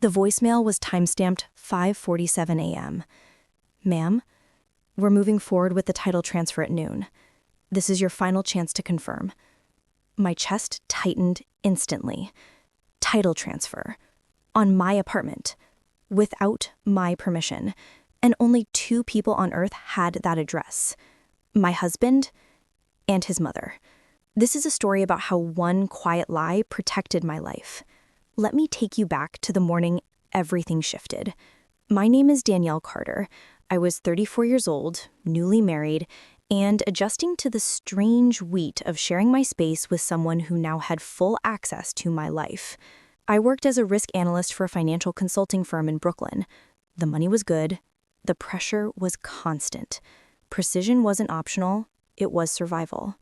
The voicemail was timestamped 5:47 a.m. Ma'am, we're moving forward with the title transfer at noon. This is your final chance to confirm. My chest tightened instantly. Title transfer. On my apartment. Without my permission. And only 2 people on earth had that address. My husband and his mother. This is a story about how one quiet lie protected my life. Let me take you back to the morning everything shifted. My name is Danielle Carter. I was 34 years old, newly married, and adjusting to the strange weight of sharing my space with someone who now had full access to my life. I worked as a risk analyst for a financial consulting firm in Brooklyn. The money was good. The pressure was constant. Precision wasn't optional. It was survival.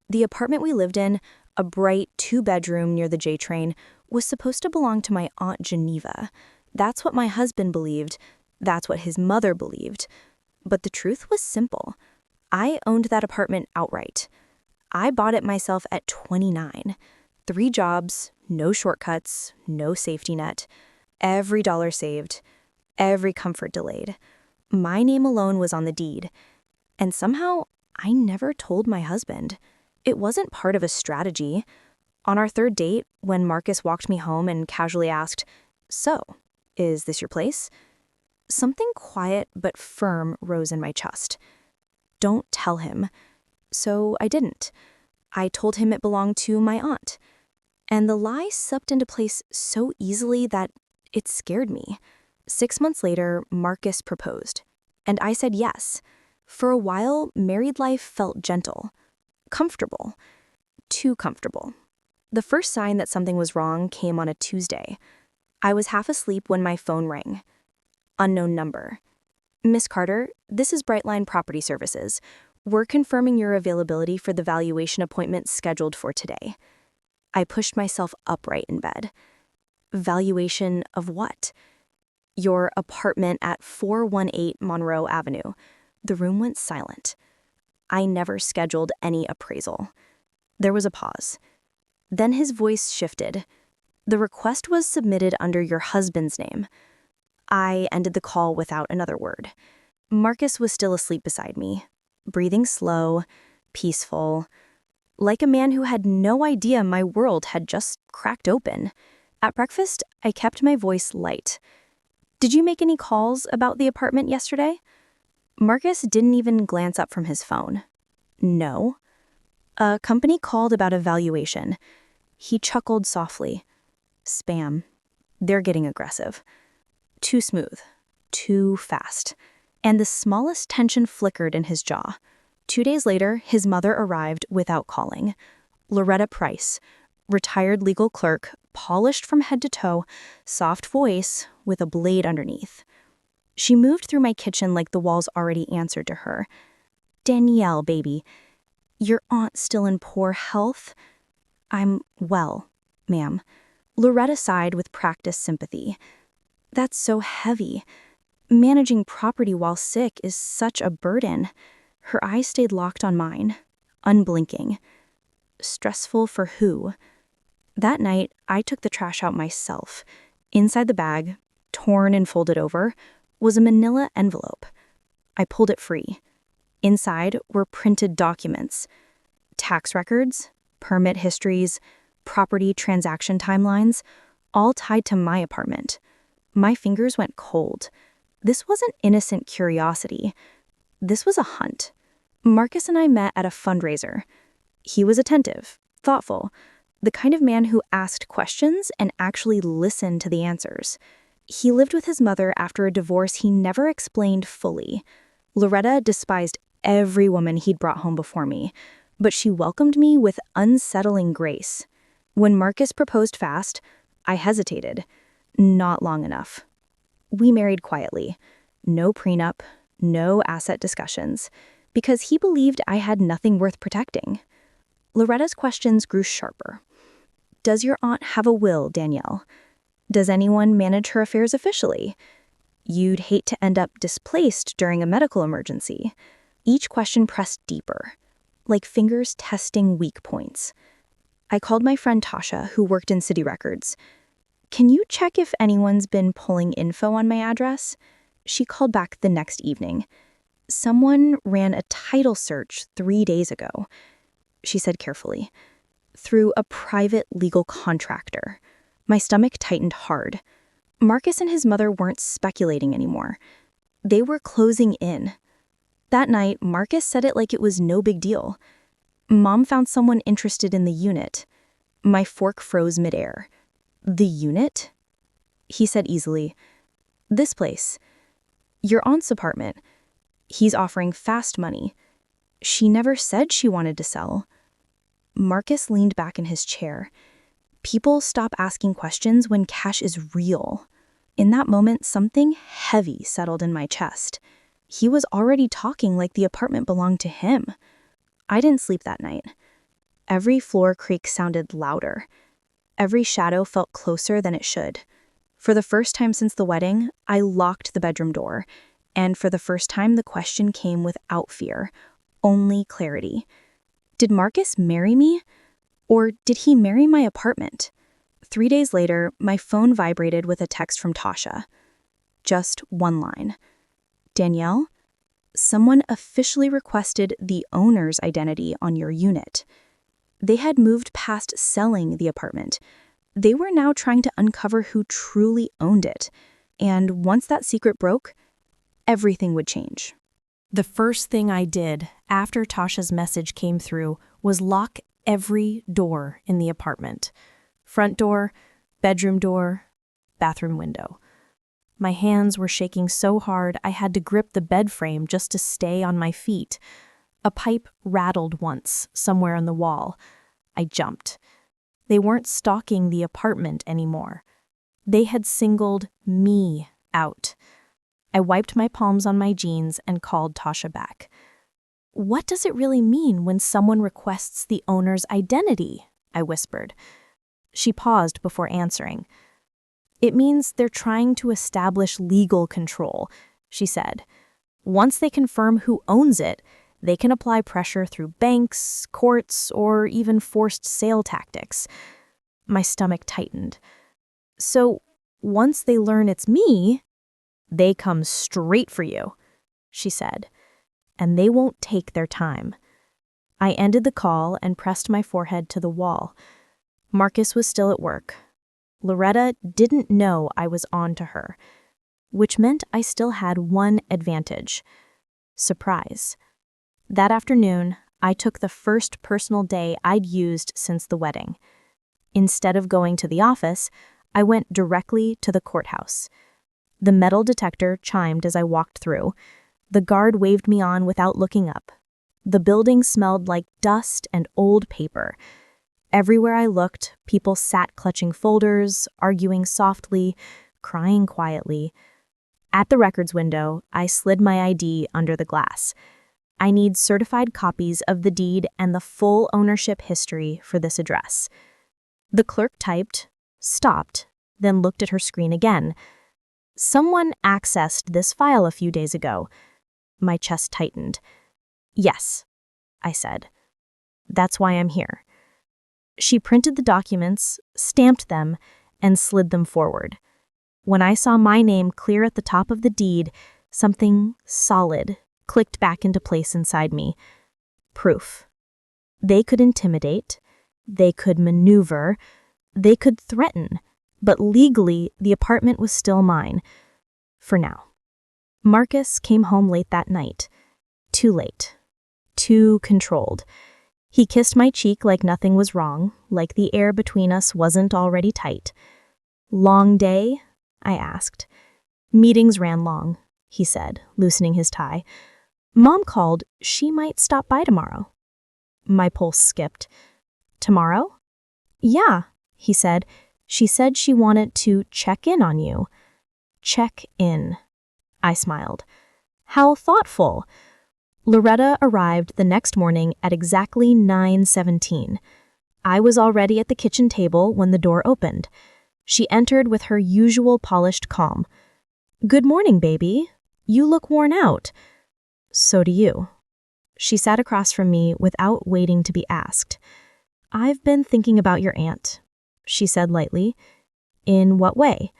The apartment we lived in, a bright 2-bedroom near the J train, was supposed to belong to my Aunt Geneva. That's what my husband believed. That's what his mother believed. But the truth was simple. I owned that apartment outright. I bought it myself at 29. 3 jobs, no shortcuts, no safety net. Every dollar saved, every comfort delayed. My name alone was on the deed. And somehow, I never told my husband. It wasn't part of a strategy. On our 3rd date, when Marcus walked me home and casually asked, "So, is this your place?" Something quiet but firm rose in my chest. Don't tell him. So I didn't. I told him it belonged to my aunt. And the lie supped into place so easily that it scared me. 6 months later, Marcus proposed. And I said yes. For a while, married life felt gentle. Comfortable. Too comfortable. The first sign that something was wrong came on a Tuesday. I was half asleep when my phone rang. Unknown number. "Miss Carter, this is Brightline Property Services. We're confirming your availability for the valuation appointment scheduled for today." I pushed myself upright in bed. Valuation of what? "Your apartment at 418 Monroe Avenue." The room went silent. I never scheduled any appraisal. There was a pause. Then his voice shifted. "The request was submitted under your husband's name." I ended the call without another word. Marcus was still asleep beside me, breathing slow, peaceful, like a man who had no idea my world had just cracked open. At breakfast, I kept my voice light. "Did you make any calls about the apartment yesterday?" Marcus didn't even glance up from his phone. "No." "A company called about a valuation." He chuckled softly. "Spam. They're getting aggressive." Too smooth. Too fast. And the smallest tension flickered in his jaw. 2 days later, his mother arrived without calling. Loretta Price, retired legal clerk, polished from head to toe, soft voice with a blade underneath. She moved through my kitchen like the walls already answered to her. "Danielle, baby, your aunt's still in poor health?" "I'm well, ma'am." Loretta sighed with practiced sympathy. "That's so heavy. Managing property while sick is such a burden." Her eyes stayed locked on mine, unblinking. "Stressful for who?" That night, I took the trash out myself. Inside the bag, torn and folded over, was a manila envelope. I pulled it free. Inside were printed documents. Tax records, permit histories, property transaction timelines, all tied to my apartment. My fingers went cold. This wasn't innocent curiosity. This was a hunt. Marcus and I met at a fundraiser. He was attentive, thoughtful, the kind of man who asked questions and actually listened to the answers. He lived with his mother after a divorce he never explained fully. Loretta despised every woman he'd brought home before me, but she welcomed me with unsettling grace. When Marcus proposed fast, I hesitated. Not long enough. We married quietly. No prenup, no asset discussions, because he believed I had nothing worth protecting. Loretta's questions grew sharper. "Does your aunt have a will, Danielle? Does anyone manage her affairs officially? You'd hate to end up displaced during a medical emergency." Each question pressed deeper, like fingers testing weak points. I called my friend Tasha, who worked in city records. Can you check if anyone's been pulling info on my address? She called back the next evening. Someone ran a title search 3 days ago, she said carefully, through a private legal contractor. My stomach tightened hard. Marcus and his mother weren't speculating anymore. They were closing in. That night, Marcus said it like it was no big deal. Mom found someone interested in the unit. My fork froze midair. The unit? He said easily. This place. Your aunt's apartment. He's offering fast money. She never said she wanted to sell. Marcus leaned back in his chair. People stop asking questions when cash is real. In that moment, something heavy settled in my chest. He was already talking like the apartment belonged to him. I didn't sleep that night. Every floor creak sounded louder. Every shadow felt closer than it should. For the first time since the wedding, I locked the bedroom door. And for the first time, the question came without fear, only clarity. Did Marcus marry me? Or did he marry my apartment? 3 days later, my phone vibrated with a text from Tasha. Just one line. Danielle, someone officially requested the owner's identity on your unit. They had moved past selling the apartment. They were now trying to uncover who truly owned it. And once that secret broke, everything would change. The first thing I did after Tasha's message came through was lock every door in the apartment. Front door, bedroom door, bathroom window. My hands were shaking so hard I had to grip the bed frame just to stay on my feet. A pipe rattled once, somewhere on the wall. I jumped. They weren't stalking the apartment anymore. They had singled me out. I wiped my palms on my jeans and called Tasha back. What does it really mean when someone requests the owner's identity? I whispered. She paused before answering. It means they're trying to establish legal control, she said. Once they confirm who owns it, they can apply pressure through banks, courts, or even forced sale tactics. My stomach tightened. So once they learn it's me, they come straight for you, she said, and they won't take their time. I ended the call and pressed my forehead to the wall. Marcus was still at work. Loretta didn't know I was on to her, which meant I still had one advantage: surprise. That afternoon, I took the first personal day I'd used since the wedding. Instead of going to the office, I went directly to the courthouse. The metal detector chimed as I walked through. The guard waved me on without looking up. The building smelled like dust and old paper. Everywhere I looked, people sat clutching folders, arguing softly, crying quietly. At the records window, I slid my ID under the glass. I need certified copies of the deed and the full ownership history for this address. The clerk typed, stopped, then looked at her screen again. Someone accessed this file a few days ago. My chest tightened. Yes, I said. That's why I'm here. She printed the documents, stamped them, and slid them forward. When I saw my name clear at the top of the deed, something solid clicked back into place inside me. Proof. They could intimidate, they could maneuver, they could threaten, but legally, the apartment was still mine. For now. Marcus came home late that night. Too late. Too controlled. He kissed my cheek like nothing was wrong, like the air between us wasn't already tight. Long day? I asked. Meetings ran long, he said, loosening his tie. Mom called. She might stop by tomorrow. My pulse skipped. Tomorrow? Yeah, he said. She said she wanted to check in on you. Check in. I smiled. How thoughtful. Loretta arrived the next morning at exactly 9:17. I was already at the kitchen table when the door opened. She entered with her usual polished calm. Good morning, baby. You look worn out. So do you. She sat across from me without waiting to be asked. I've been thinking about your aunt, she said lightly. In what way?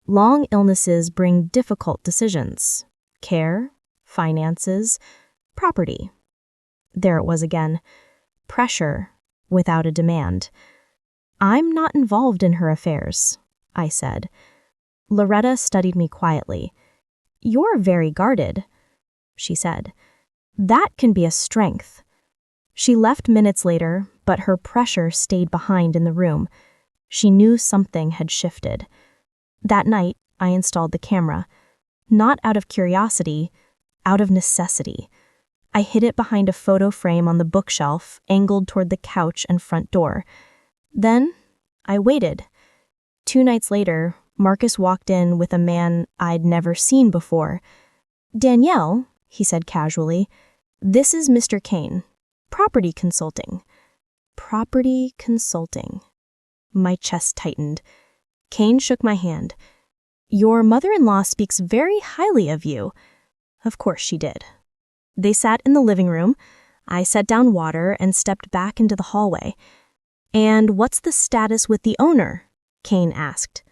Long illnesses bring difficult decisions. Care, finances, property. There it was again. Pressure without a demand. I'm not involved in her affairs, I said. Loretta studied me quietly. You're very guarded, she said. That can be a strength. She left minutes later, but her pressure stayed behind in the room. She knew something had shifted. That night, I installed the camera. Not out of curiosity, out of necessity. I hid it behind a photo frame on the bookshelf, angled toward the couch and front door. Then, I waited. 2 nights later, Marcus walked in with a man I'd never seen before. Danielle, he said casually, this is Mr. Kane. Property consulting. Property consulting. My chest tightened. Kane shook my hand. Your mother-in-law speaks very highly of you. Of course she did. They sat in the living room. I set down water and stepped back into the hallway. And what's the status with the owner? Kane asked.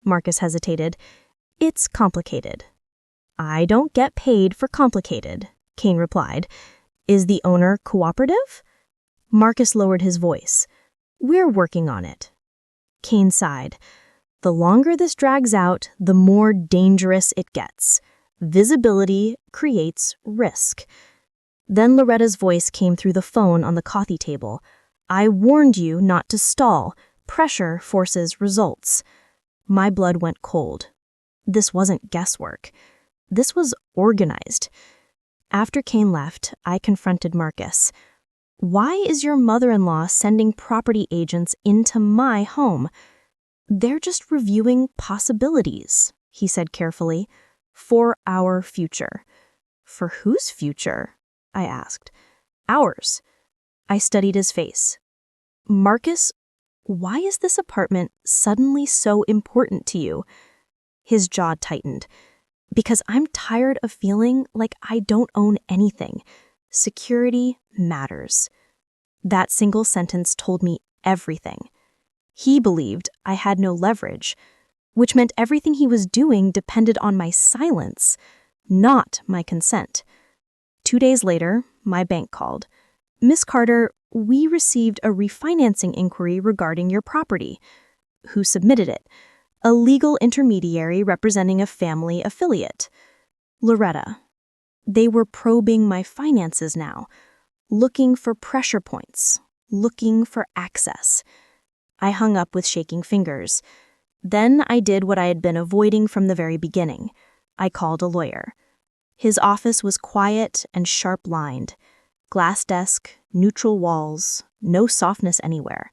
Marcus hesitated. It's complicated. I don't get paid for complicated, Kane replied. Is the owner cooperative? Marcus lowered his voice. We're working on it. Kane sighed. The longer this drags out, the more dangerous it gets. Visibility creates risk. Then Loretta's voice came through the phone on the coffee table. I warned you not to stall. Pressure forces results. My blood went cold. This wasn't guesswork. This was organized. After Kane left, I confronted Marcus. Why is your mother-in-law sending property agents into my home? They're just reviewing possibilities, he said carefully, for our future. For whose future? I asked. Ours. I studied his face. Marcus, why is this apartment suddenly so important to you? His jaw tightened. Because I'm tired of feeling like I don't own anything. Security matters. That single sentence told me everything. He believed I had no leverage, which meant everything he was doing depended on my silence, not my consent. 2 days later, my bank called. Miss Carter, we received a refinancing inquiry regarding your property. Who submitted it? A legal intermediary representing a family affiliate. Loretta. They were probing my finances now, looking for pressure points, looking for access. I hung up with shaking fingers. Then I did what I had been avoiding from the very beginning. I called a lawyer. His office was quiet and sharp-lined. Glass desk, neutral walls, no softness anywhere.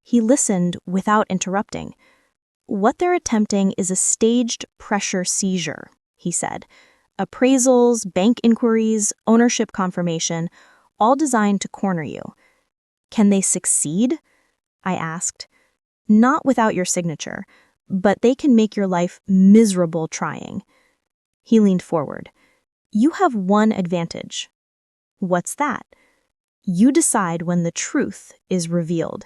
He listened without interrupting. What they're attempting is a staged pressure seizure, he said. Appraisals, bank inquiries, ownership confirmation, all designed to corner you. Can they succeed? I asked. Not without your signature, but they can make your life miserable trying. He leaned forward. You have one advantage. What's that? You decide when the truth is revealed.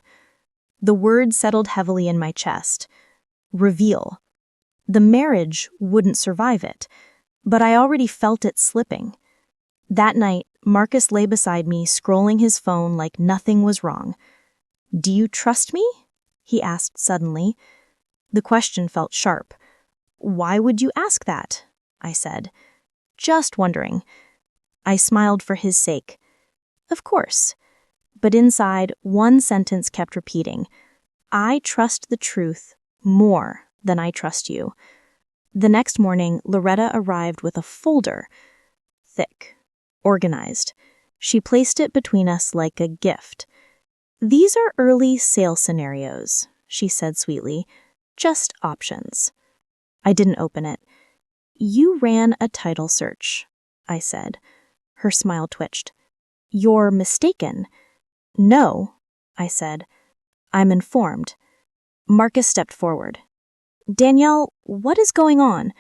The word settled heavily in my chest. Reveal. The marriage wouldn't survive it, but I already felt it slipping. That night, Marcus lay beside me, scrolling his phone like nothing was wrong. Do you trust me? He asked suddenly. The question felt sharp. Why would you ask that? I said. Just wondering. I smiled for his sake. Of course. But inside, one sentence kept repeating. I trust the truth more than I trust you. The next morning, Loretta arrived with a folder. Thick. Organized. She placed it between us like a gift. These are early sale scenarios, she said sweetly. Just options. I didn't open it. You ran a title search, I said. Her smile twitched. You're mistaken. No, I said. I'm informed. Marcus stepped forward. Danielle, what is going on?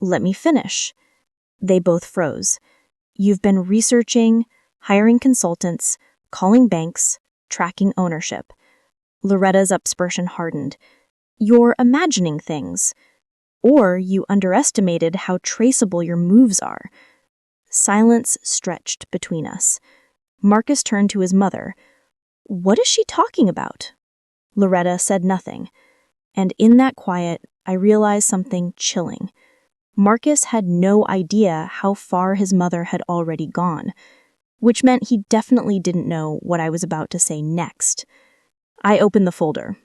Let me finish. They both froze. You've been researching, hiring consultants, calling banks, tracking ownership. Loretta's upspersion hardened. You're imagining things. Or you underestimated how traceable your moves are. Silence stretched between us. Marcus turned to his mother. What is she talking about? Loretta said nothing. And in that quiet, I realized something chilling. Marcus had no idea how far his mother had already gone, which meant he definitely didn't know what I was about to say next. I opened the folder.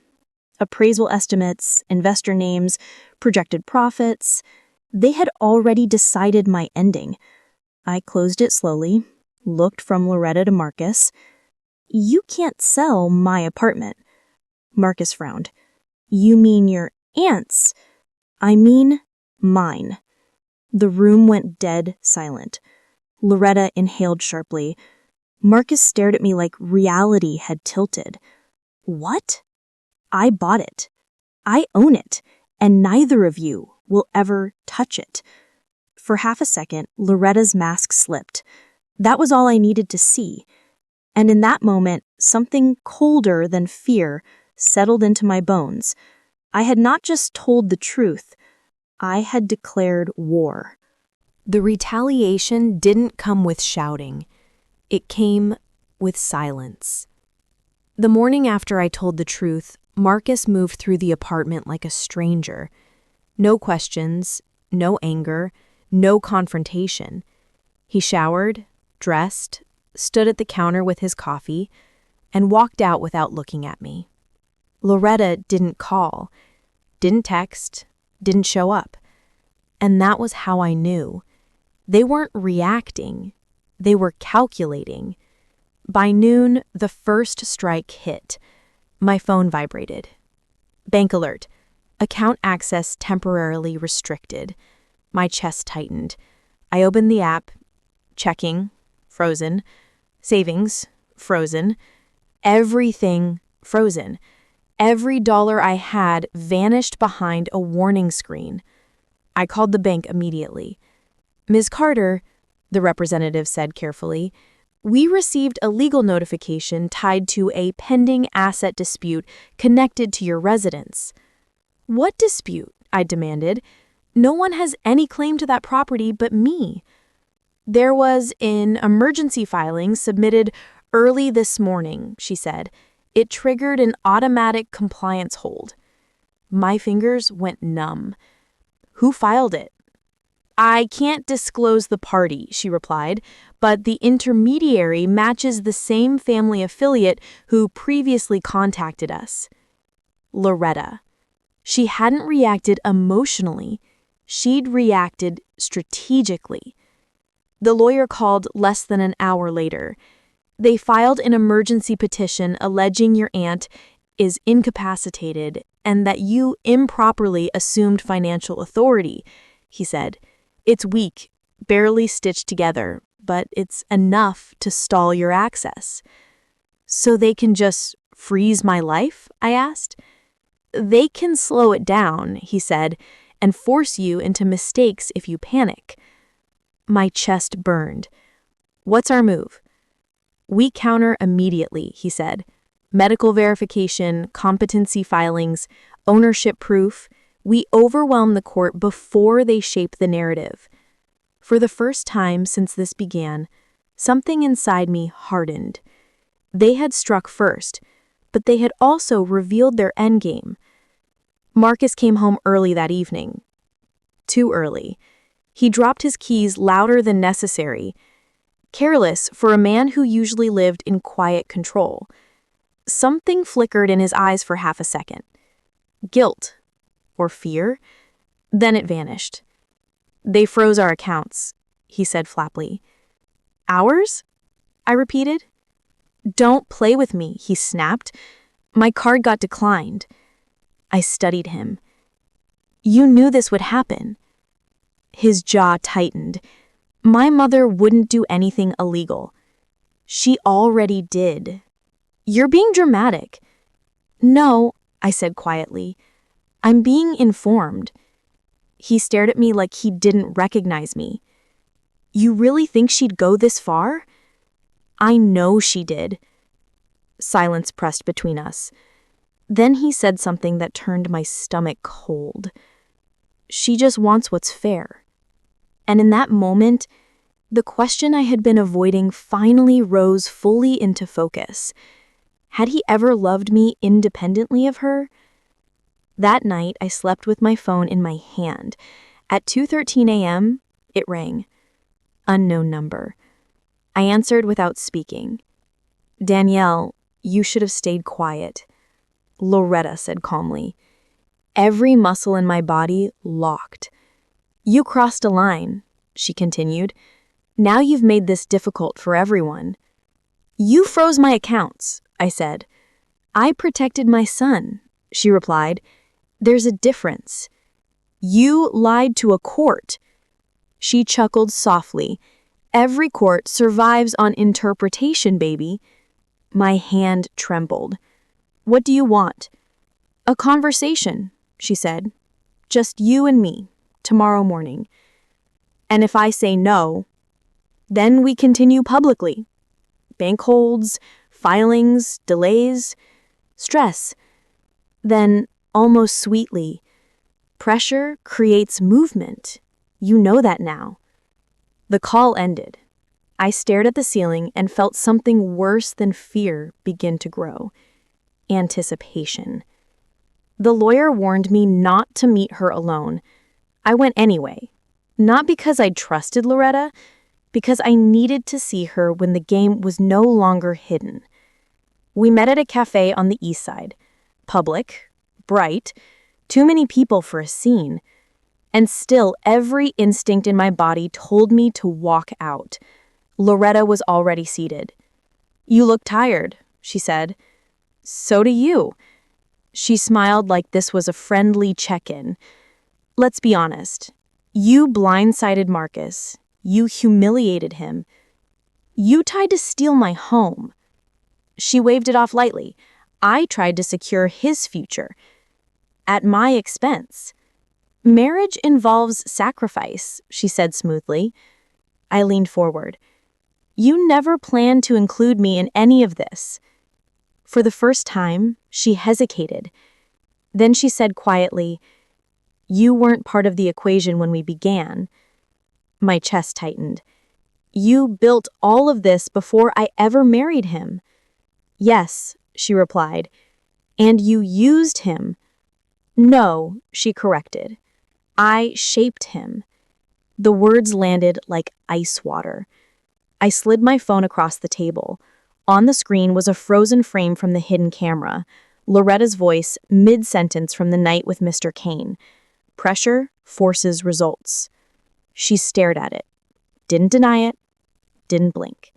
Appraisal estimates, investor names, projected profits. They had already decided my ending. I closed it slowly, looked from Loretta to Marcus. You can't sell my apartment. Marcus frowned. You mean your aunt's? I mean mine. The room went dead silent. Loretta inhaled sharply. Marcus stared at me like reality had tilted. What? I bought it. I own it, and neither of you will ever touch it. For half a second, Loretta's mask slipped. That was all I needed to see. And in that moment, something colder than fear settled into my bones. I had not just told the truth, I had declared war. The retaliation didn't come with shouting. It came with silence. The morning after I told the truth, Marcus moved through the apartment like a stranger. No questions, no anger, no confrontation. He showered, dressed, stood at the counter with his coffee, and walked out without looking at me. Loretta didn't call, didn't text, didn't show up. And that was how I knew. They weren't reacting, they were calculating. By noon, the first strike hit. My phone vibrated. Bank alert. Account access temporarily restricted. My chest tightened. I opened the app. Checking. Frozen. Savings. Frozen. Everything frozen. Every dollar I had vanished behind a warning screen. I called the bank immediately. Ms. Carter, the representative said carefully, we received a legal notification tied to a pending asset dispute connected to your residence. What dispute? I demanded. No one has any claim to that property but me. There was an emergency filing submitted early this morning, she said. It triggered an automatic compliance hold. My fingers went numb. Who filed it? I can't disclose the party, she replied, but the intermediary matches the same family affiliate who previously contacted us. Loretta. She hadn't reacted emotionally. She'd reacted strategically. The lawyer called less than an hour later. They filed an emergency petition alleging your aunt is incapacitated and that you improperly assumed financial authority, he said. It's weak, barely stitched together, but it's enough to stall your access. So they can just freeze my life? I asked. They can slow it down, he said, and force you into mistakes if you panic. My chest burned. What's our move? We counter immediately, he said. Medical verification, competency filings, ownership proof. We overwhelm the court before they shape the narrative. For the first time since this began, something inside me hardened. They had struck first, but they had also revealed their endgame. Marcus came home early that evening. Too early. He dropped his keys louder than necessary, careless for a man who usually lived in quiet control. Something flickered in his eyes for half a second. Guilt. Or fear? Then it vanished. They froze our accounts, he said flatly. Ours? I repeated. Don't play with me, he snapped. My card got declined. I studied him. You knew this would happen. His jaw tightened. My mother wouldn't do anything illegal. She already did. You're being dramatic. No, I said quietly. I'm being informed. He stared at me like he didn't recognize me. You really think she'd go this far? I know she did. Silence pressed between us. Then he said something that turned my stomach cold. She just wants what's fair. And in that moment, the question I had been avoiding finally rose fully into focus. Had he ever loved me independently of her? That night, I slept with my phone in my hand. At 2:13 a.m., it rang. Unknown number. I answered without speaking. Danielle, you should have stayed quiet. Loretta said calmly. Every muscle in my body locked. You crossed a line, she continued. Now you've made this difficult for everyone. You froze my accounts, I said. I protected my son, she replied. There's a difference. You lied to a court. She chuckled softly. Every court survives on interpretation, baby. My hand trembled. What do you want? A conversation, she said. Just you and me, tomorrow morning. And if I say no, then we continue publicly. Bank holds, filings, delays, stress. Then, almost sweetly, pressure creates movement. You know that now. The call ended. I stared at the ceiling and felt something worse than fear begin to grow. Anticipation. The lawyer warned me not to meet her alone. I went anyway. Not because I trusted Loretta, because I needed to see her when the game was no longer hidden. We met at a cafe on the east side. Public, bright, too many people for a scene. And still, every instinct in my body told me to walk out. Loretta was already seated. You look tired, she said. So do you. She smiled like this was a friendly check-in. Let's be honest. You blindsided Marcus. You humiliated him. You tried to steal my home. She waved it off lightly. I tried to secure his future. At my expense. Marriage involves sacrifice, she said smoothly. I leaned forward. You never planned to include me in any of this. For the first time, she hesitated. Then she said quietly, You weren't part of the equation when we began. My chest tightened. You built all of this before I ever married him. Yes, she replied. And you used him. No, she corrected. I shaped him. The words landed like ice water. I slid my phone across the table. On the screen was a frozen frame from the hidden camera. Loretta's voice, mid-sentence from the night with Mr. Kane. Pressure forces results. She stared at it. Didn't deny it. Didn't blink.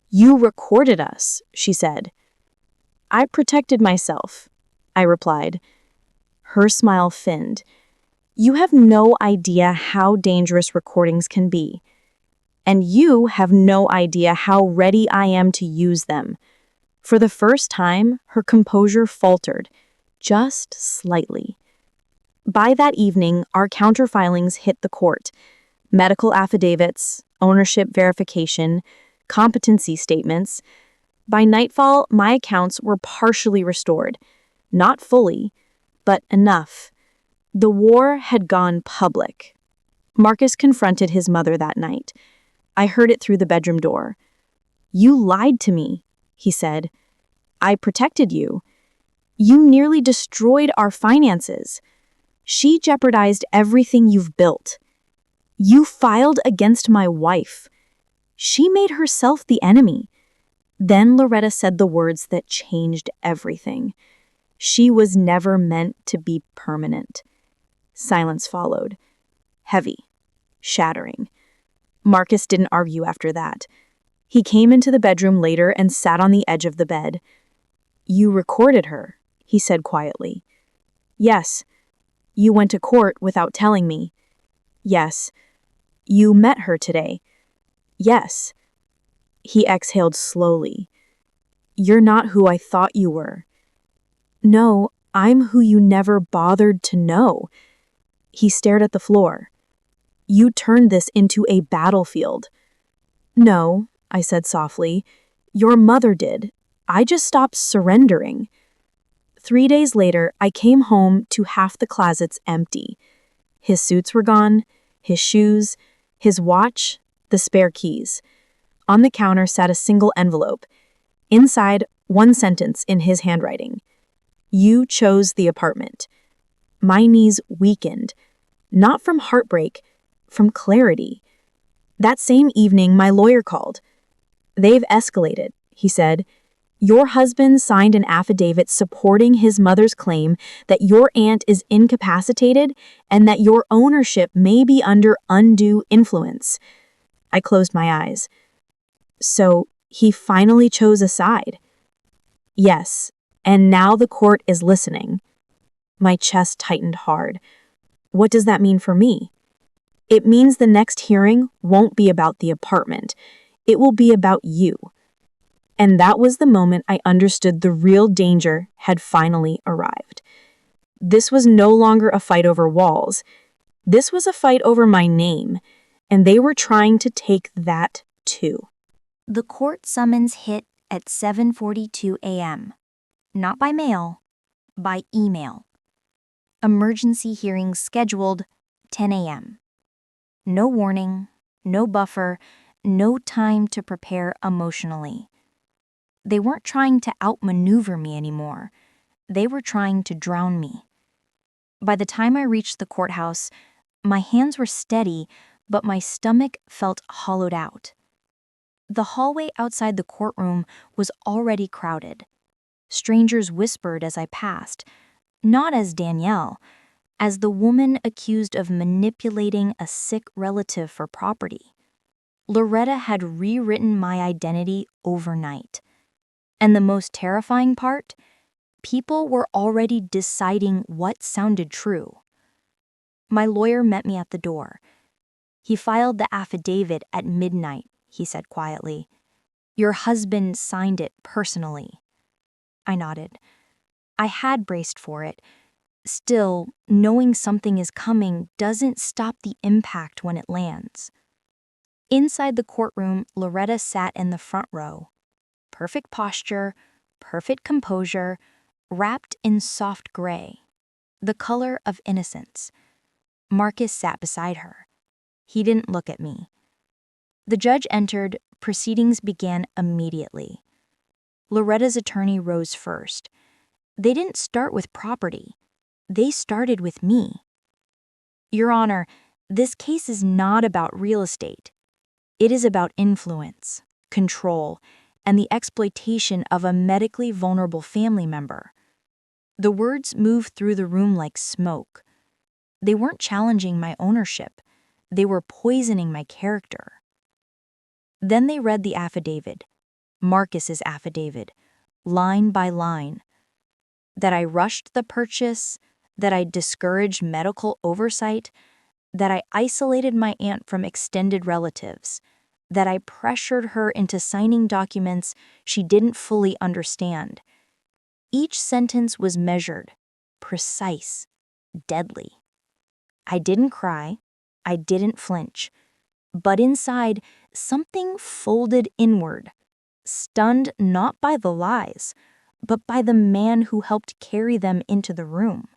You recorded us, she said. I protected myself, I replied. Her smile thinned. You have no idea how dangerous recordings can be. And you have no idea how ready I am to use them. For the first time, her composure faltered, just slightly. By that evening, our counterfilings hit the court. Medical affidavits, ownership verification, competency statements. By nightfall, my accounts were partially restored. Not fully, but enough. The war had gone public. Marcus confronted his mother that night. I heard it through the bedroom door. You lied to me, he said. I protected you. You nearly destroyed our finances. She jeopardized everything you've built. You filed against my wife. She made herself the enemy. Then Loretta said the words that changed everything. She was never meant to be permanent. Silence followed. Heavy. Shattering. Marcus didn't argue after that. He came into the bedroom later and sat on the edge of the bed. You recorded her, he said quietly. Yes. You went to court without telling me. Yes. You met her today. Yes. He exhaled slowly. You're not who I thought you were. No, I'm who you never bothered to know. He stared at the floor. You turned this into a battlefield. No, I said softly. Your mother did. I just stopped surrendering. 3 days later, I came home to half the closets empty. His suits were gone, his shoes, his watch, the spare keys. On the counter sat a single envelope. Inside, one sentence in his handwriting. You chose the apartment. My knees weakened, not from heartbreak, from clarity. That same evening, my lawyer called. They've escalated, he said. Your husband signed an affidavit supporting his mother's claim that your aunt is incapacitated and that your ownership may be under undue influence. I closed my eyes. So he finally chose a side. Yes, and now the court is listening. My chest tightened hard. What does that mean for me? It means the next hearing won't be about the apartment. It will be about you. And that was the moment I understood the real danger had finally arrived. This was no longer a fight over walls. This was a fight over my name, and they were trying to take that too. The court summons hit at 7:42 a.m. Not by mail, by email. Emergency hearing scheduled 10 a.m. No warning, no buffer, no time to prepare emotionally. They weren't trying to outmaneuver me anymore. They were trying to drown me. By the time I reached the courthouse, my hands were steady, but my stomach felt hollowed out. The hallway outside the courtroom was already crowded. Strangers whispered as I passed, not as Danielle, as the woman accused of manipulating a sick relative for property. Loretta had rewritten my identity overnight. And the most terrifying part? People were already deciding what sounded true. My lawyer met me at the door. He filed the affidavit at midnight, he said quietly. Your husband signed it personally. I nodded. I had braced for it. Still, knowing something is coming doesn't stop the impact when it lands. Inside the courtroom, Loretta sat in the front row. Perfect posture, perfect composure, wrapped in soft gray, the color of innocence. Marcus sat beside her. He didn't look at me. The judge entered. Proceedings began immediately. Loretta's attorney rose first. They didn't start with property. They started with me. Your Honor, this case is not about real estate. It is about influence, control, and the exploitation of a medically vulnerable family member. The words moved through the room like smoke. They weren't challenging my ownership. They were poisoning my character. Then they read the affidavit, Marcus's affidavit, line by line. That I rushed the purchase, that I discouraged medical oversight, that I isolated my aunt from extended relatives, that I pressured her into signing documents she didn't fully understand. Each sentence was measured, precise, deadly. I didn't cry, I didn't flinch, but inside, something folded inward, stunned not by the lies, but by the man who helped carry them into the room.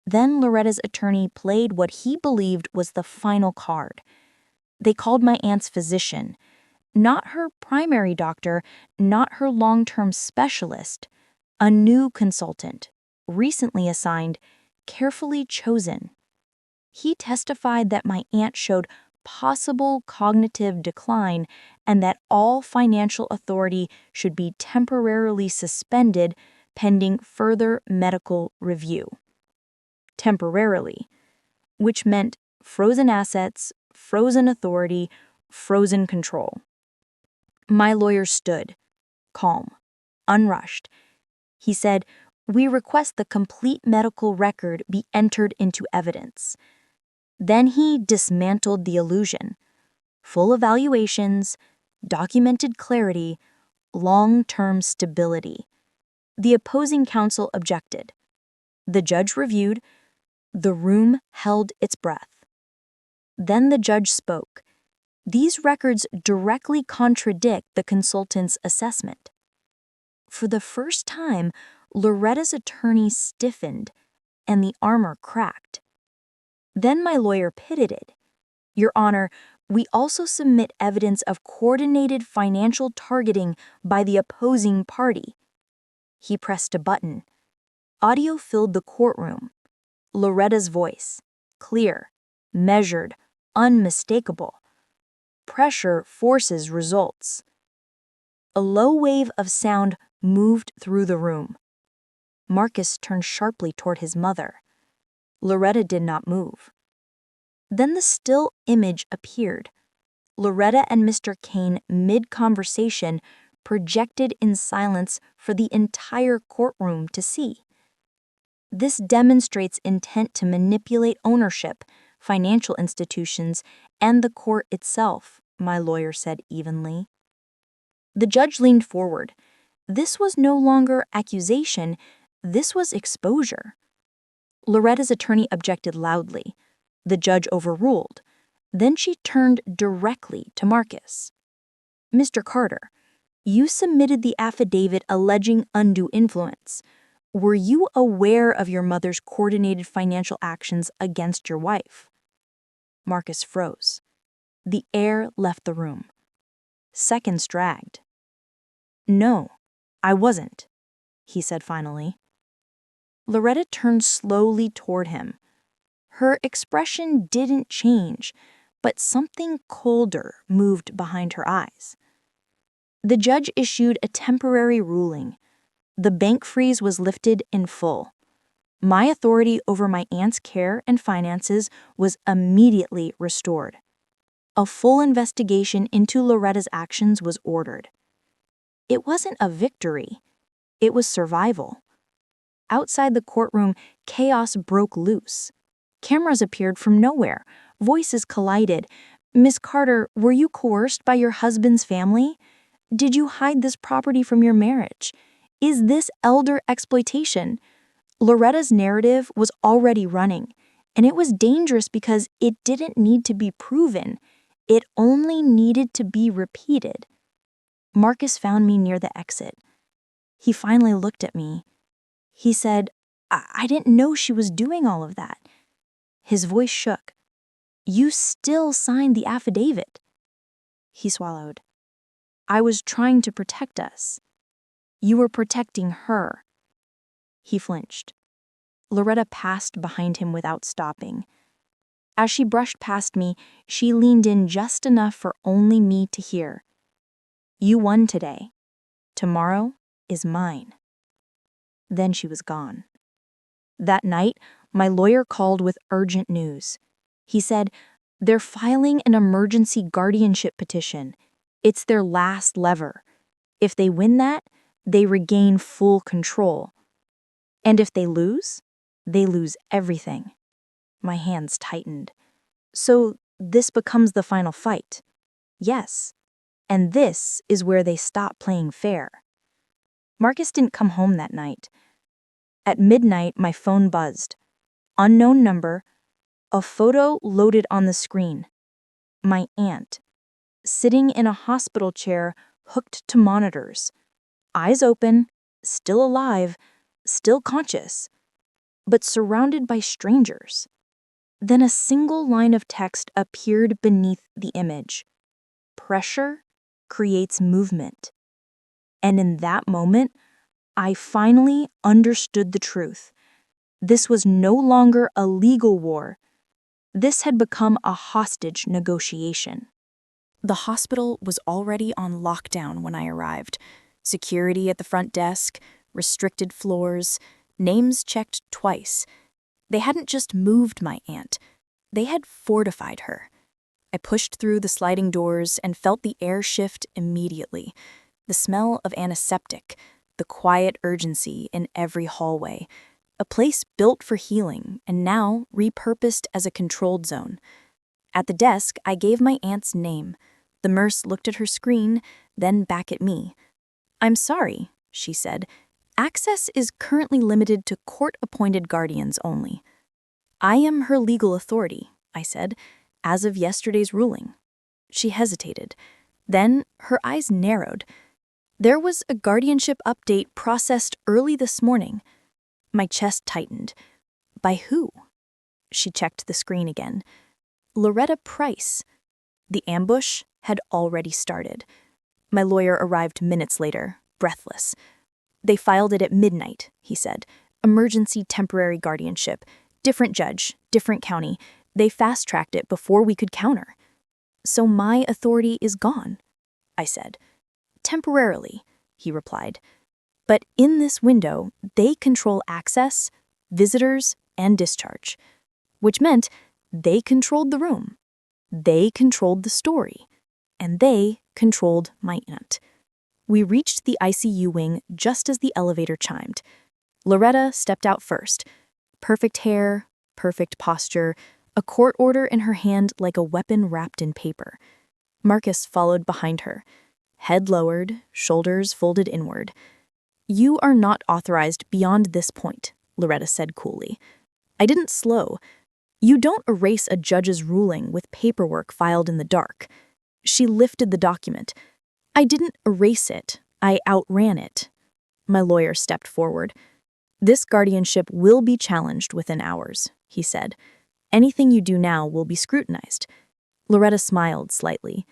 Then Loretta's attorney played what he believed was the final card. They called my aunt's physician, not her primary doctor, not her long-term specialist, a new consultant, recently assigned, carefully chosen. He testified that my aunt showed possible cognitive decline and that all financial authority should be temporarily suspended pending further medical review. Temporarily, which meant frozen assets, frozen authority, frozen control. My lawyer stood, calm, unrushed. He said, "We request the complete medical record be entered into evidence." Then he dismantled the illusion. Full evaluations, documented clarity, long-term stability. The opposing counsel objected. The judge reviewed. The room held its breath. Then the judge spoke. These records directly contradict the consultant's assessment. For the first time, Loretta's attorney stiffened, and the armor cracked. Then my lawyer pitted. "Your Honor, we also submit evidence of coordinated financial targeting by the opposing party." He pressed a button. Audio filled the courtroom. Loretta's voice, clear, measured, unmistakable. Pressure forces results. A low wave of sound moved through the room. Marcus turned sharply toward his mother. Loretta did not move. Then the still image appeared. Loretta and Mr. Kane, mid-conversation, projected in silence for the entire courtroom to see. This demonstrates intent to manipulate ownership, financial institutions, and the court itself, my lawyer said evenly. The judge leaned forward. This was no longer accusation, this was exposure. Loretta's attorney objected loudly. The judge overruled. Then she turned directly to Marcus. "Mr. Carter, you submitted the affidavit alleging undue influence. Were you aware of your mother's coordinated financial actions against your wife?" Marcus froze. The air left the room. Seconds dragged. "No, I wasn't," he said finally. Loretta turned slowly toward him. Her expression didn't change, but something colder moved behind her eyes. The judge issued a temporary ruling. The bank freeze was lifted in full. My authority over my aunt's care and finances was immediately restored. A full investigation into Loretta's actions was ordered. It wasn't a victory. It was survival. Outside the courtroom, chaos broke loose. Cameras appeared from nowhere. Voices collided. "Miss Carter, were you coerced by your husband's family? Did you hide this property from your marriage? Is this elder exploitation?" Loretta's narrative was already running, and it was dangerous because it didn't need to be proven. It only needed to be repeated. Marcus found me near the exit. He finally looked at me. He said, I didn't know she was doing all of that." His voice shook. "You still signed the affidavit." He swallowed. "I was trying to protect us." "You were protecting her." He flinched. Loretta passed behind him without stopping. As she brushed past me, she leaned in just enough for only me to hear. "You won today. Tomorrow is mine." Then she was gone. That night, my lawyer called with urgent news. He said, "They're filing an emergency guardianship petition. It's their last lever. If they win that, they regain full control. And if they lose everything." My hands tightened. "So this becomes the final fight?" "Yes. And this is where they stop playing fair." Marcus didn't come home that night. At midnight, my phone buzzed. Unknown number. A photo loaded on the screen. My aunt, sitting in a hospital chair hooked to monitors. Eyes open, still alive, still conscious, but surrounded by strangers. Then a single line of text appeared beneath the image. "Pressure creates movement." And in that moment, I finally understood the truth. This was no longer a legal war. This had become a hostage negotiation. The hospital was already on lockdown when I arrived. Security at the front desk, restricted floors, names checked twice. They hadn't just moved my aunt. They had fortified her. I pushed through the sliding doors and felt the air shift immediately. The smell of antiseptic, the quiet urgency in every hallway. A place built for healing and now repurposed as a controlled zone. At the desk, I gave my aunt's name. The nurse looked at her screen, then back at me. "I'm sorry," she said. "Access is currently limited to court-appointed guardians only." "I am her legal authority," I said, "as of yesterday's ruling." She hesitated. Then her eyes narrowed. There was a guardianship update processed early this morning. My chest tightened. By who? She checked the screen again. Loretta Price. The ambush had already started. My lawyer arrived minutes later, breathless. They filed it at midnight, he said. Emergency temporary guardianship. Different judge, different county. They fast-tracked it before we could counter. So my authority is gone, I said. Temporarily, he replied. But in this window, they control access, visitors, and discharge, which meant they controlled the room. They controlled the story. And they controlled my aunt. We reached the ICU wing just as the elevator chimed. Loretta stepped out first. Perfect hair, perfect posture, a court order in her hand like a weapon wrapped in paper. Marcus followed behind her, head lowered, shoulders folded inward. You are not authorized beyond this point, Loretta said coolly. I didn't slow. You don't erase a judge's ruling with paperwork filed in the dark. She lifted the document. I didn't erase it. I outran it. My lawyer stepped forward. This guardianship will be challenged within hours, he said. Anything you do now will be scrutinized. Loretta smiled slightly.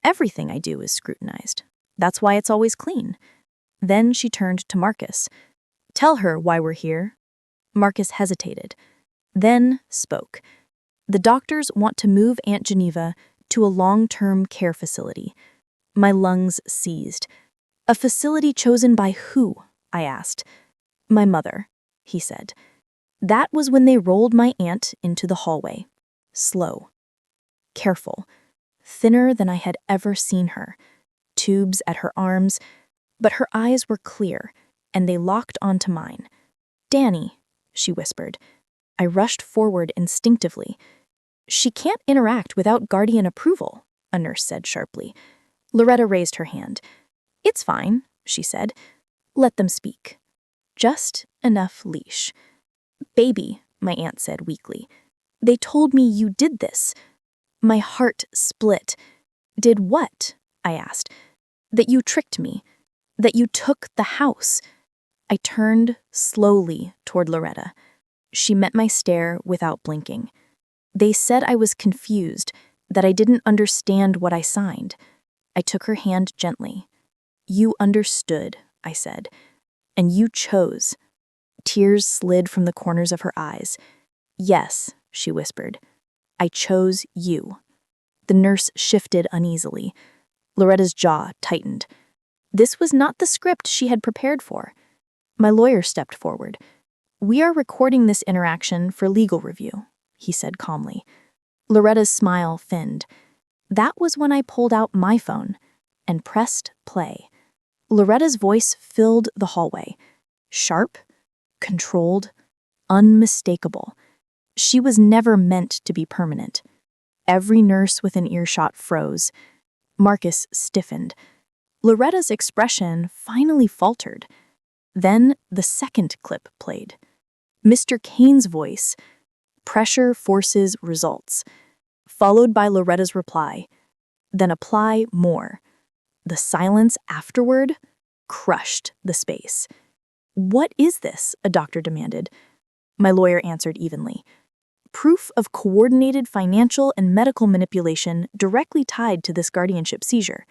Everything I do is scrutinized. That's why it's always clean. Then she turned to Marcus. Tell her why we're here. Marcus hesitated, then spoke. The doctors want to move Aunt Geneva to a long-term care facility. My lungs seized. A facility chosen by who? I asked. My mother, he said. That was when they rolled my aunt into the hallway. Slow. Careful. Thinner than I had ever seen her. Tubes at her arms, but her eyes were clear, and they locked onto mine. Danny, she whispered. I rushed forward instinctively. She can't interact without guardian approval, a nurse said sharply. Loretta raised her hand. It's fine, she said. Let them speak. Just enough leash. Baby, my aunt said weakly. They told me you did this. My heart split. Did what? I asked. That you tricked me. That you took the house. I turned slowly toward Loretta. She met my stare without blinking. They said I was confused, that I didn't understand what I signed. I took her hand gently. You understood, I said, and you chose. Tears slid from the corners of her eyes. Yes, she whispered. I chose you. The nurse shifted uneasily. Loretta's jaw tightened. This was not the script she had prepared for. My lawyer stepped forward. We are recording this interaction for legal review, he said calmly. Loretta's smile thinned. That was when I pulled out my phone and pressed play. Loretta's voice filled the hallway. Sharp, controlled, unmistakable. She was never meant to be permanent. Every nurse within earshot froze. Marcus stiffened. Loretta's expression finally faltered. Then the second clip played. Mr. Kane's voice, pressure forces results, followed by Loretta's reply, then apply more. The silence afterward crushed the space. What is this? A doctor demanded. My lawyer answered evenly. Proof of coordinated financial and medical manipulation directly tied to this guardianship seizure.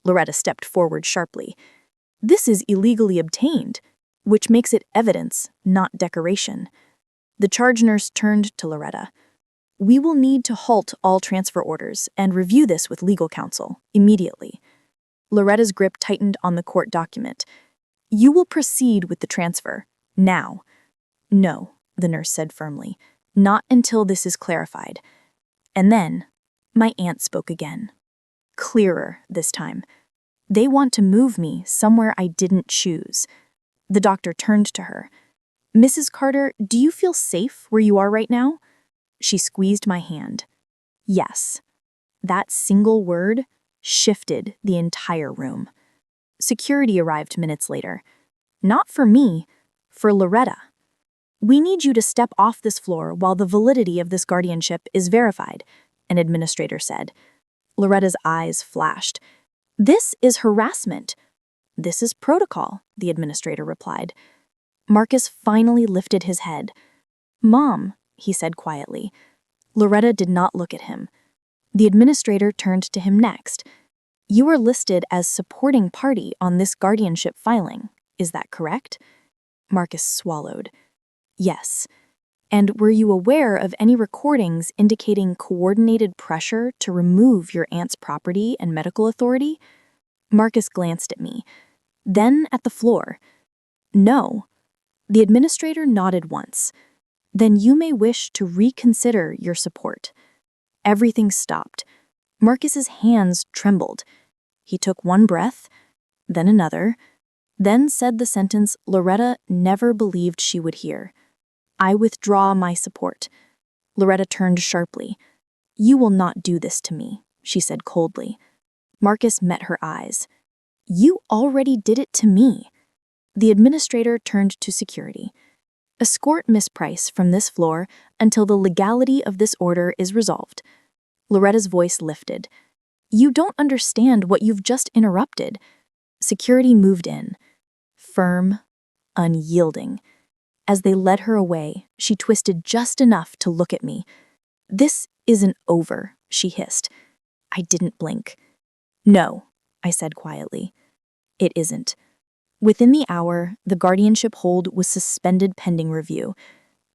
Loretta stepped forward sharply. This is illegally obtained, which makes it evidence, not decoration. The charge nurse turned to Loretta. We will need to halt all transfer orders and review this with legal counsel immediately. Loretta's grip tightened on the court document. You will proceed with the transfer, now. No, the nurse said firmly, not until this is clarified. And then, my aunt spoke again. Clearer this time. They want to move me somewhere I didn't choose. The doctor turned to her. Mrs. Carter, do you feel safe where you are right now? She squeezed my hand. Yes. That single word shifted the entire room. Security arrived minutes later. Not for me, for Loretta. We need you to step off this floor while the validity of this guardianship is verified, an administrator said. Loretta's eyes flashed. This is harassment. "This is protocol," the administrator replied. Marcus finally lifted his head. "Mom," he said quietly. Loretta did not look at him. The administrator turned to him next. "You are listed as supporting party on this guardianship filing. Is that correct?" Marcus swallowed. "Yes. And were you aware of any recordings indicating coordinated pressure to remove your aunt's property and medical authority?" Marcus glanced at me, then at the floor. "No." The administrator nodded once. "Then you may wish to reconsider your support." Everything stopped. Marcus's hands trembled. He took one breath, then another, then said the sentence Loretta never believed she would hear. "I withdraw my support." Loretta turned sharply. "You will not do this to me," she said coldly. Marcus met her eyes. "You already did it to me." The administrator turned to security. "Escort Miss Price from this floor until the legality of this order is resolved." Loretta's voice lifted. "You don't understand what you've just interrupted." Security moved in. Firm, unyielding. As they led her away, she twisted just enough to look at me. "This isn't over," she hissed. I didn't blink. "No," I said quietly. "It isn't." Within the hour, the guardianship hold was suspended pending review.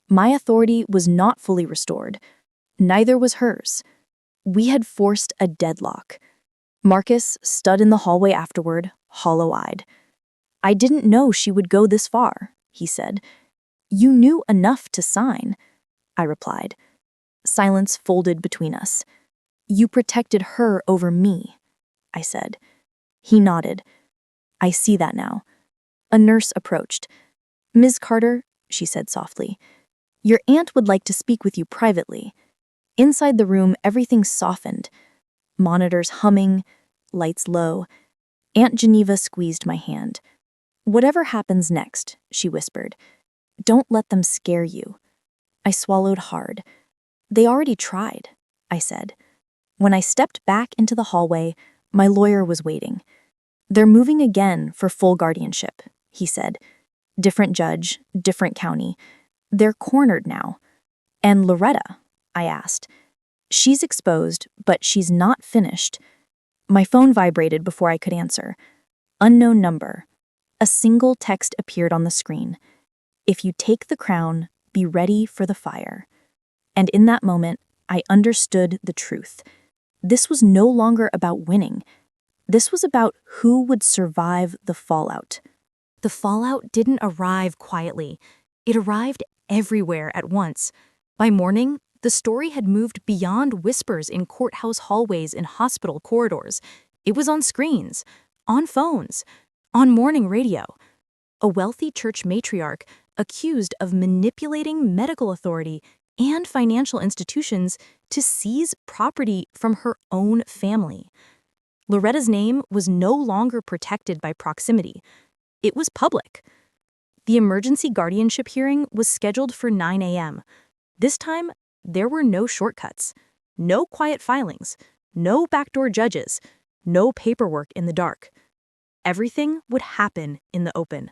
My authority was not fully restored. Neither was hers. We had forced a deadlock. Marcus stood in the hallway afterward, hollow-eyed. "I didn't know she would go this far," he said. "You knew enough to sign," I replied. Silence folded between us. "You protected her over me," I said. He nodded. "I see that now." A nurse approached. "Ms. Carter," she said softly, "your aunt would like to speak with you privately." Inside the room, everything softened. Monitors humming, lights low. Aunt Geneva squeezed my hand. "Whatever happens next," she whispered, "don't let them scare you." I swallowed hard. "They already tried," I said. When I stepped back into the hallway, my lawyer was waiting. "They're moving again for full guardianship," he said. "Different judge, different county. They're cornered now." "And Loretta?" I asked. "She's exposed, but she's not finished." My phone vibrated before I could answer. Unknown number. A single text appeared on the screen. "If you take the crown, be ready for the fire." And in that moment, I understood the truth. This was no longer about winning. This was about who would survive the fallout. The fallout didn't arrive quietly. It arrived everywhere at once. By morning, the story had moved beyond whispers in courthouse hallways and hospital corridors. It was on screens, on phones, on morning radio. A wealthy church matriarch accused of manipulating medical authority and financial institutions to seize property from her own family. Loretta's name was no longer protected by proximity. It was public. The emergency guardianship hearing was scheduled for 9 a.m. This time, there were no shortcuts, no quiet filings, no backdoor judges, no paperwork in the dark. Everything would happen in the open.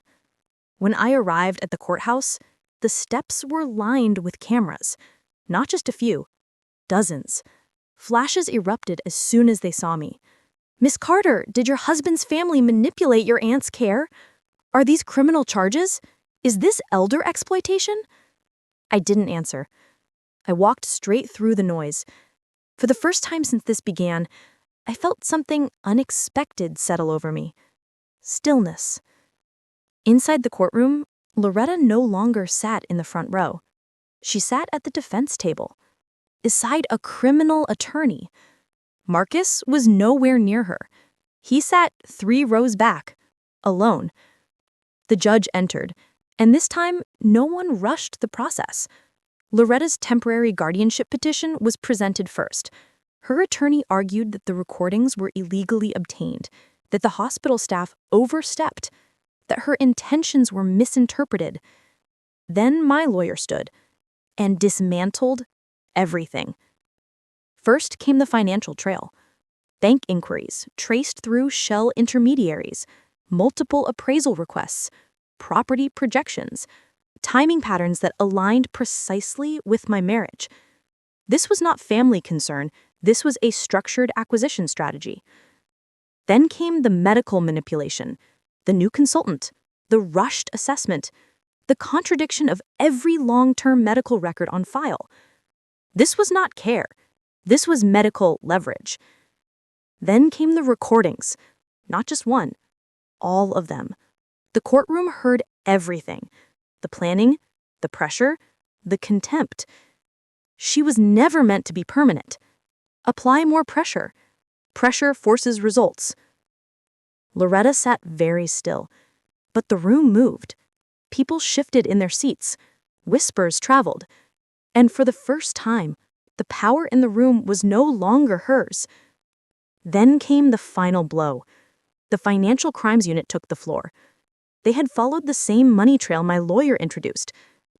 When I arrived at the courthouse, the steps were lined with cameras. Not just a few, dozens. Flashes erupted as soon as they saw me. "Miss Carter, did your husband's family manipulate your aunt's care? Are these criminal charges? Is this elder exploitation?" I didn't answer. I walked straight through the noise. For the first time since this began, I felt something unexpected settle over me. Stillness. Inside the courtroom, Loretta no longer sat in the front row. She sat at the defense table, beside a criminal attorney. Marcus was nowhere near her. He sat 3 rows back, alone. The judge entered, and this time no one rushed the process. Loretta's temporary guardianship petition was presented first. Her attorney argued that the recordings were illegally obtained, that the hospital staff overstepped, that her intentions were misinterpreted. Then my lawyer stood and dismantled everything. First came the financial trail. Bank inquiries traced through shell intermediaries, multiple appraisal requests, property projections, timing patterns that aligned precisely with my marriage. This was not family concern, this was a structured acquisition strategy. Then came the medical manipulation, the new consultant, the rushed assessment, the contradiction of every long-term medical record on file. This was not care. This was medical leverage. Then came the recordings, not just one, all of them. The courtroom heard everything, the planning, the pressure, the contempt. She was never meant to be permanent. Apply more pressure. Pressure forces results. Loretta sat very still, but the room moved. People shifted in their seats. Whispers traveled. And for the first time, the power in the room was no longer hers. Then came the final blow. The Financial Crimes Unit took the floor. They had followed the same money trail my lawyer introduced,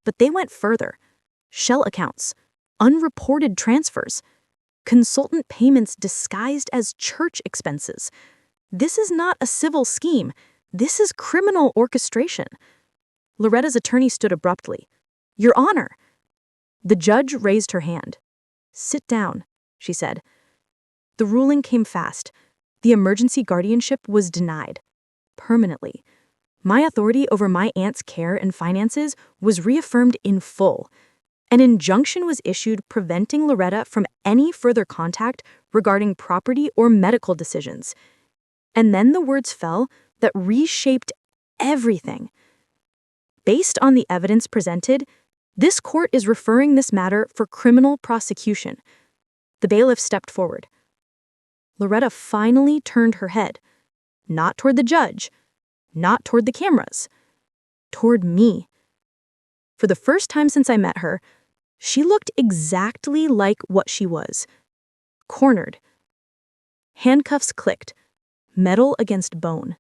but they went further. Shell accounts, unreported transfers, consultant payments disguised as church expenses. This is not a civil scheme. This is criminal orchestration. Loretta's attorney stood abruptly. "Your Honor." The judge raised her hand. "Sit down," she said. The ruling came fast. The emergency guardianship was denied. Permanently. My authority over my aunt's care and finances was reaffirmed in full. An injunction was issued preventing Loretta from any further contact regarding property or medical decisions. And then the words fell that reshaped everything. Based on the evidence presented, this court is referring this matter for criminal prosecution. The bailiff stepped forward. Loretta finally turned her head, not toward the judge, not toward the cameras, toward me. For the first time since I met her, she looked exactly like what she was. Cornered. Handcuffs clicked, metal against bone.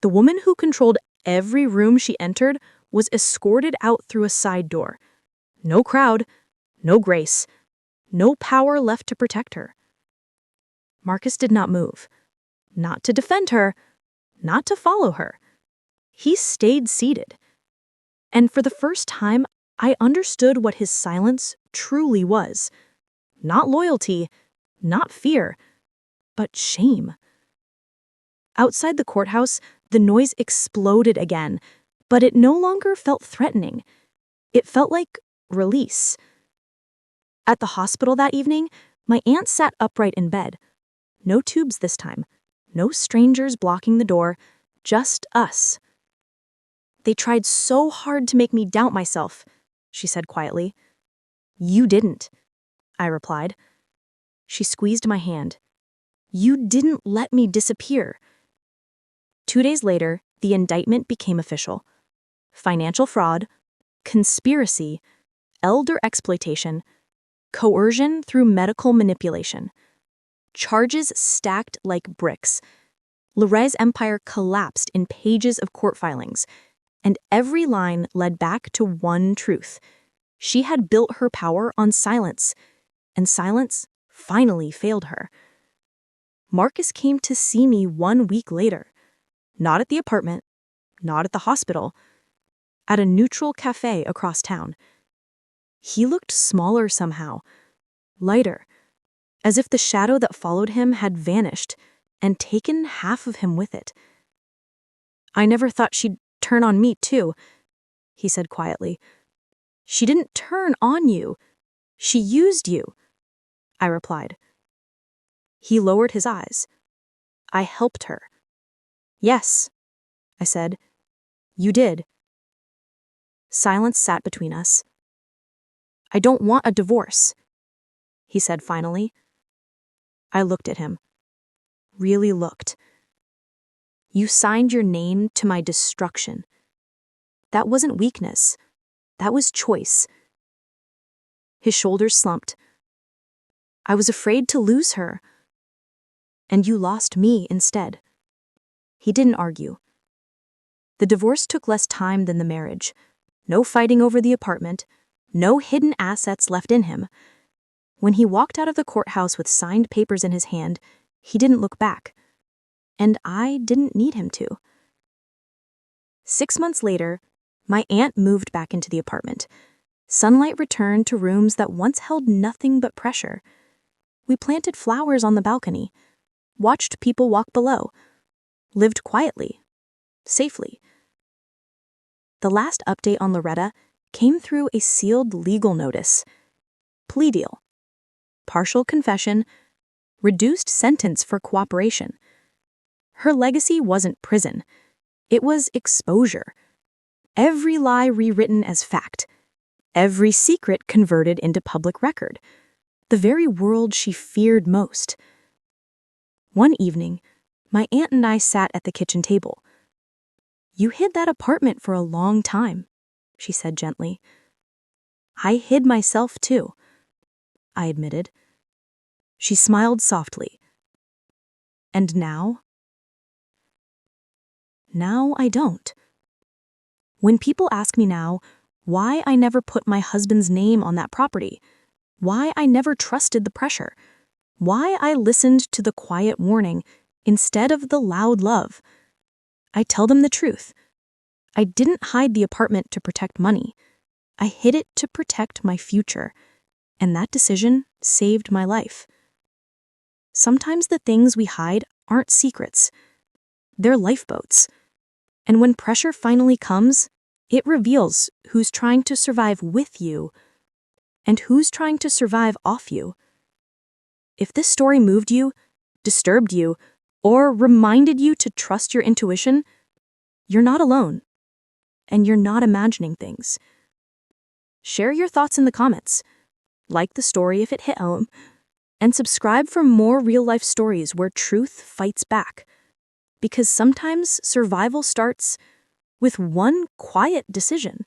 The woman who controlled every room she entered was escorted out through a side door. No crowd, no grace, no power left to protect her. Marcus did not move. Not to defend her, not to follow her. He stayed seated. And for the first time, I understood what his silence truly was. Not loyalty, not fear, but shame. Outside the courthouse, the noise exploded again, but it no longer felt threatening. It felt like release. At the hospital that evening, my aunt sat upright in bed. No tubes this time. No strangers blocking the door. Just us. "They tried so hard to make me doubt myself," she said quietly. "You didn't," I replied. She squeezed my hand. "You didn't let me disappear." 2 days later, the indictment became official. Financial fraud, conspiracy, elder exploitation, coercion through medical manipulation. Charges stacked like bricks. Loretta's empire collapsed in pages of court filings, and every line led back to one truth. She had built her power on silence, and silence finally failed her. Marcus came to see me 1 week later. Not at the apartment, not at the hospital, at a neutral cafe across town. He looked smaller somehow, lighter, as if the shadow that followed him had vanished and taken half of him with it. "I never thought she'd turn on me, too," he said quietly. "She didn't turn on you. She used you," I replied. He lowered his eyes. "I helped her." "Yes," I said. "You did." Silence sat between us. "I don't want a divorce," he said finally. I looked at him. Really looked. "You signed your name to my destruction. That wasn't weakness. That was choice." His shoulders slumped. "I was afraid to lose her. And you lost me instead." He didn't argue. The divorce took less time than the marriage. No fighting over the apartment. No hidden assets left in him. When he walked out of the courthouse with signed papers in his hand, he didn't look back. and I didn't need him to. 6 months later, my aunt moved back into the apartment. Sunlight returned to rooms that once held nothing but pressure. We planted flowers on the balcony, watched people walk below, lived quietly, safely. The last update on Loretta came through a sealed legal notice. Plea deal. Partial confession. Reduced sentence for cooperation. Her legacy wasn't prison. It was exposure. Every lie rewritten as fact. Every secret converted into public record. The very world she feared most. One evening, my aunt and I sat at the kitchen table. "You hid that apartment for a long time," she said gently. "I hid myself too," I admitted. She smiled softly. "And now?" "Now I don't. When people ask me now why I never put my husband's name on that property, why I never trusted the pressure, why I listened to the quiet warning instead of the loud love, I tell them the truth. I didn't hide the apartment to protect money. I hid it to protect my future, and that decision saved my life. Sometimes the things we hide aren't secrets. They're lifeboats. And when pressure finally comes, it reveals who's trying to survive with you and who's trying to survive off you. If this story moved you, disturbed you, or reminded you to trust your intuition, you're not alone, and you're not imagining things. Share your thoughts in the comments, like the story if it hit home, and subscribe for more real-life stories where truth fights back. Because sometimes survival starts with one quiet decision.